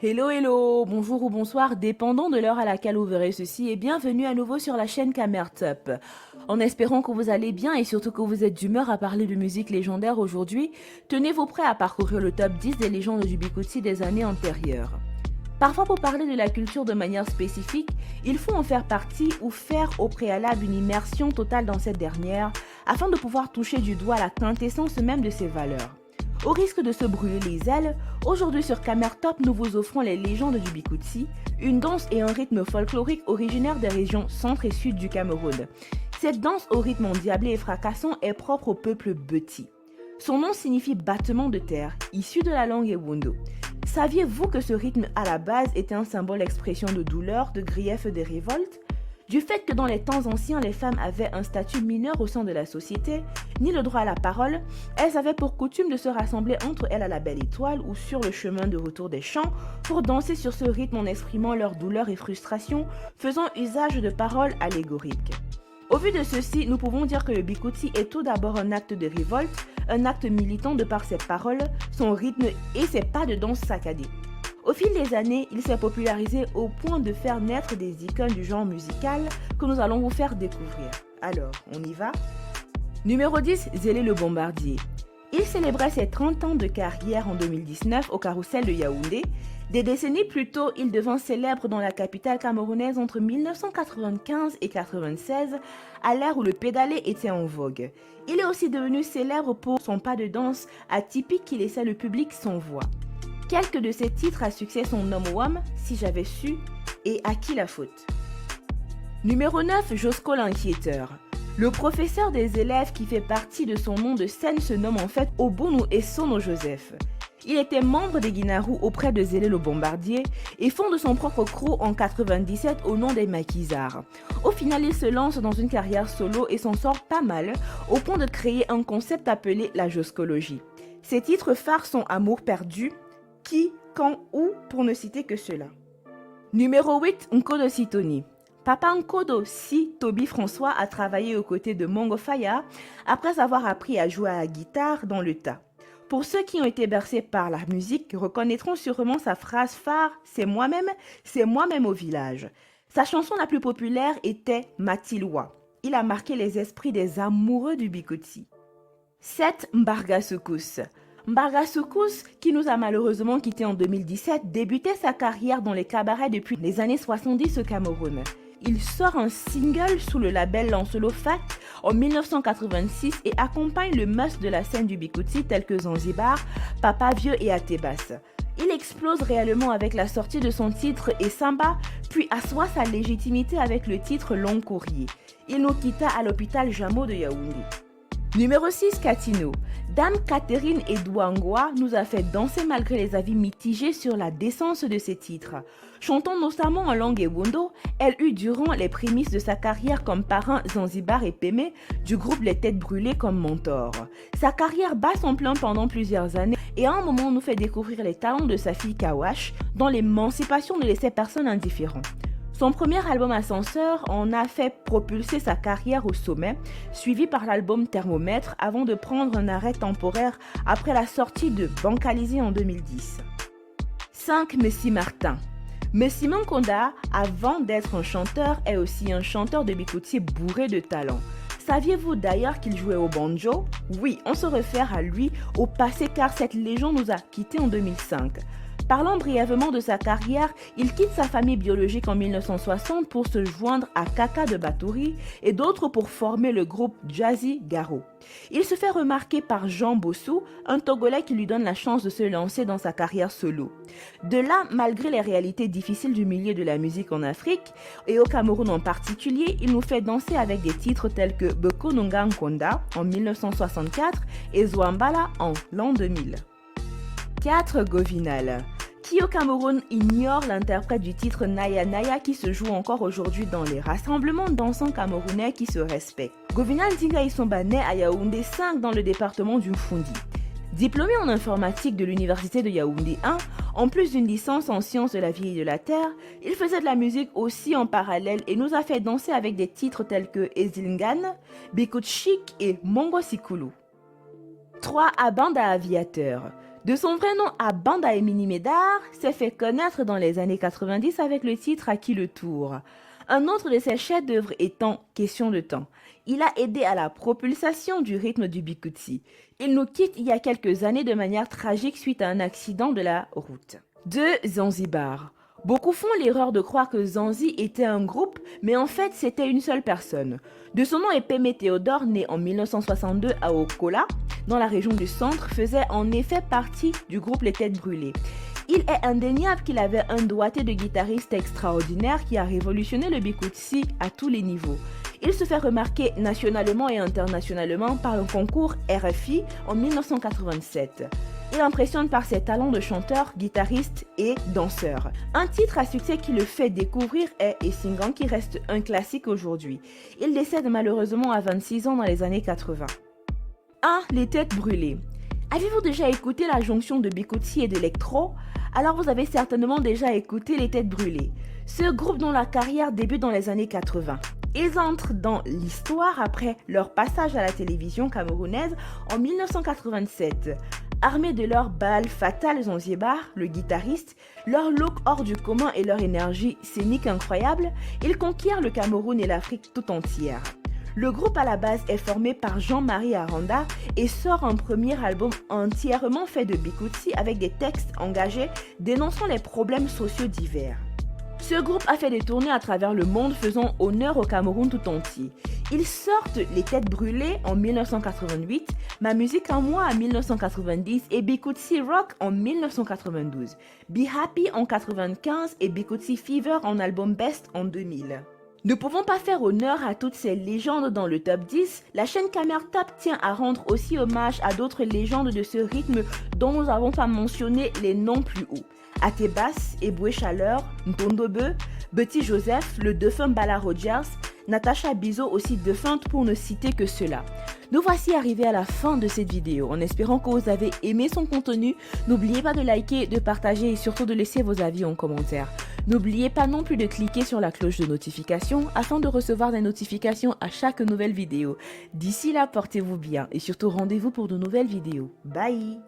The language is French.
Hello, hello, bonjour ou bonsoir, dépendant de l'heure à laquelle vous verrez ceci, et bienvenue à nouveau sur la chaîne Kamertop. En espérant que vous allez bien et surtout que vous êtes d'humeur à parler de musique légendaire aujourd'hui, tenez-vous prêts à parcourir le top 10 des légendes du Bikutsi des années antérieures. Parfois, pour parler de la culture de manière spécifique, il faut en faire partie ou faire au préalable une immersion totale dans cette dernière afin de pouvoir toucher du doigt la quintessence même de ses valeurs. Au risque de se brûler les ailes, aujourd'hui sur Kamertop, nous vous offrons les légendes du Bikutsi, une danse et un rythme folklorique originaire des régions centre et sud du Cameroun. Cette danse au rythme endiablé et fracassant est propre au peuple Beti. Son nom signifie battement de terre, issu de la langue Ewondo. Saviez-vous que ce rythme à la base était un symbole expression de douleur, de grief et de révolte? Du fait que dans les temps anciens, les femmes avaient un statut mineur au sein de la société, ni le droit à la parole, elles avaient pour coutume de se rassembler entre elles à la Belle Étoile ou sur le chemin de retour des champs pour danser sur ce rythme en exprimant leur douleur et frustration, faisant usage de paroles allégoriques. Au vu de ceci, nous pouvons dire que le Bikutsi est tout d'abord un acte de révolte, un acte militant de par ses paroles, son rythme et ses pas de danse saccadés. Au fil des années, il s'est popularisé au point de faire naître des icônes du genre musical que nous allons vous faire découvrir. Alors, on y va? Numéro 10, Zélé le Bombardier. Il célébrait ses 30 ans de carrière en 2019 au Carrousel de Yaoundé. Des décennies plus tôt, il devint célèbre dans la capitale camerounaise entre 1995 et 1996, à l'ère où le pédalé était en vogue. Il est aussi devenu célèbre pour son pas de danse atypique qui laissait le public sans voix. Quelques de ses titres à succès sont Nomowam, Si j'avais su et À qui la faute. Numéro 9, Josco l'inquiéteur. Le professeur des élèves qui fait partie de son nom de scène se nomme en fait Obunu Essono Joseph. Il était membre des Guinarou auprès de Zélé le Bombardier et fonde son propre crew en 97 au nom des Maquisards. Au final, il se lance dans une carrière solo et s'en sort pas mal au point de créer un concept appelé la joscologie. Ses titres phares sont Amour perdu, Qui, Quand, Où, pour ne citer que cela. Numéro 8, Nkodo Sitoni. Papa Nkodo Si Toby François a travaillé aux côtés de Mongo Faya après avoir appris à jouer à la guitare dans le tas. Pour ceux qui ont été bercés par la musique, reconnaîtront sûrement sa phrase phare « c'est moi-même au village ». Sa chanson la plus populaire était « Matilwa ». Il a marqué les esprits des amoureux du Bikutsi. 7. Mbarga Soukous. Mbarga Soukous, qui nous a malheureusement quittés en 2017, débutait sa carrière dans les cabarets depuis les années 70 au Cameroun. Il sort un single sous le label Lancelot Fact en 1986 et accompagne le must de la scène du Bikutsi tels que Zanzibar, Papa Vieux et Atebas. Il explose réellement avec la sortie de son titre et Samba, puis assoit sa légitimité avec le titre Long Courrier. Il nous quitta à l'hôpital Jameau de Yaoundé. Numéro 6, Katino. Dame Catherine Edouangwa nous a fait danser malgré les avis mitigés sur la décence de ses titres. Chantant notamment en langue Ewondo, elle eut durant les prémices de sa carrière comme parrain Zanzibar et Pemé du groupe Les Têtes Brûlées comme mentor. Sa carrière bat son plein pendant plusieurs années et à un moment nous fait découvrir les talents de sa fille Kawash dont l'émancipation ne laissait personne indifférent. Son premier album Ascenseur en a fait propulser sa carrière au sommet, suivi par l'album Thermomètre avant de prendre un arrêt temporaire après la sortie de Bancalisé en 2010. 5. Messi Martin. Messi Mankonda, avant d'être un chanteur, est aussi un chanteur de Bikutsi bourré de talent. Saviez-vous d'ailleurs qu'il jouait au banjo? Oui, on se réfère à lui au passé car cette légende nous a quittés en 2005. Parlant brièvement de sa carrière, il quitte sa famille biologique en 1960 pour se joindre à Kaka de Batouri et d'autres pour former le groupe Jazzy Garo. Il se fait remarquer par Jean Bossou, un Togolais qui lui donne la chance de se lancer dans sa carrière solo. De là, malgré les réalités difficiles du milieu de la musique en Afrique, et au Cameroun en particulier, il nous fait danser avec des titres tels que Beko Nunga Nkonda en 1964 et Zwambala en l'an 2000. 4. Govinal. Qui au Cameroun ignore l'interprète du titre Naya Naya qui se joue encore aujourd'hui dans les rassemblements dansants camerounais qui se respectent. Govinal Dinga Isomba naît à Yaoundé 5 dans le département du Mfundi. Diplômé en informatique de l'université de Yaoundé 1, en plus d'une licence en sciences de la vie et de la terre, il faisait de la musique aussi en parallèle et nous a fait danser avec des titres tels que Ezingan, Bikut Chic et Mongo Sikulu. 3. Abanda Aviateur. De son vrai nom à Banda Emini Médard, s'est fait connaître dans les années 90 avec le titre À qui le tour. Un autre de ses chefs-d'œuvre étant Question de temps. Il a aidé à la propulsation du rythme du bikutsi. Il nous quitte il y a quelques années de manière tragique suite à un accident de la route. 2. Zanzibar. Beaucoup font l'erreur de croire que Zanzi était un groupe, mais en fait c'était une seule personne. De son nom épais, Théodore, né en 1962 à Okola, dans la région du centre, faisait en effet partie du groupe Les Têtes Brûlées. Il est indéniable qu'il avait un doigté de guitariste extraordinaire qui a révolutionné le bikutsi à tous les niveaux. Il se fait remarquer nationalement et internationalement par un concours RFI en 1987. Il impressionne par ses talents de chanteur, guitariste et danseur. Un titre à succès qui le fait découvrir est Essingan, qui reste un classique aujourd'hui. Il décède malheureusement à 26 ans dans les années 80. 1. Les Têtes Brûlées. Avez-vous déjà écouté la jonction de bikutsi et d'électro? Alors vous avez certainement déjà écouté Les Têtes Brûlées. Ce groupe dont la carrière débute dans les années 80. Ils entrent dans l'histoire après leur passage à la télévision camerounaise en 1987. Armés de leur balle fatale Zanzibar, le guitariste, leur look hors du commun et leur énergie scénique incroyable, ils conquièrent le Cameroun et l'Afrique tout entière. Le groupe à la base est formé par Jean-Marie Aranda et sort un premier album entièrement fait de bikutsi avec des textes engagés dénonçant les problèmes sociaux divers. Ce groupe a fait des tournées à travers le monde faisant honneur au Cameroun tout entier. Ils sortent Les Têtes Brûlées en 1988, Ma musique à moi en 1990 et Bikutsi Rock en 1992, Be Happy en 1995 et Bikutsi Fever en album Best en 2000. Ne pouvant pas faire honneur à toutes ces légendes dans le top 10, la chaîne Camer Top tient à rendre aussi hommage à d'autres légendes de ce rythme dont nous n'avons pas mentionné les noms plus hauts. Atebas, Eboué Chaleur, Ntondobe, Betty Joseph, le défunt Bala Rogers, Natacha Bizot aussi défunte pour ne citer que cela. Nous voici arrivés à la fin de cette vidéo. En espérant que vous avez aimé son contenu, n'oubliez pas de liker, de partager et surtout de laisser vos avis en commentaire. N'oubliez pas non plus de cliquer sur la cloche de notification afin de recevoir des notifications à chaque nouvelle vidéo. D'ici là, portez-vous bien et surtout rendez-vous pour de nouvelles vidéos. Bye!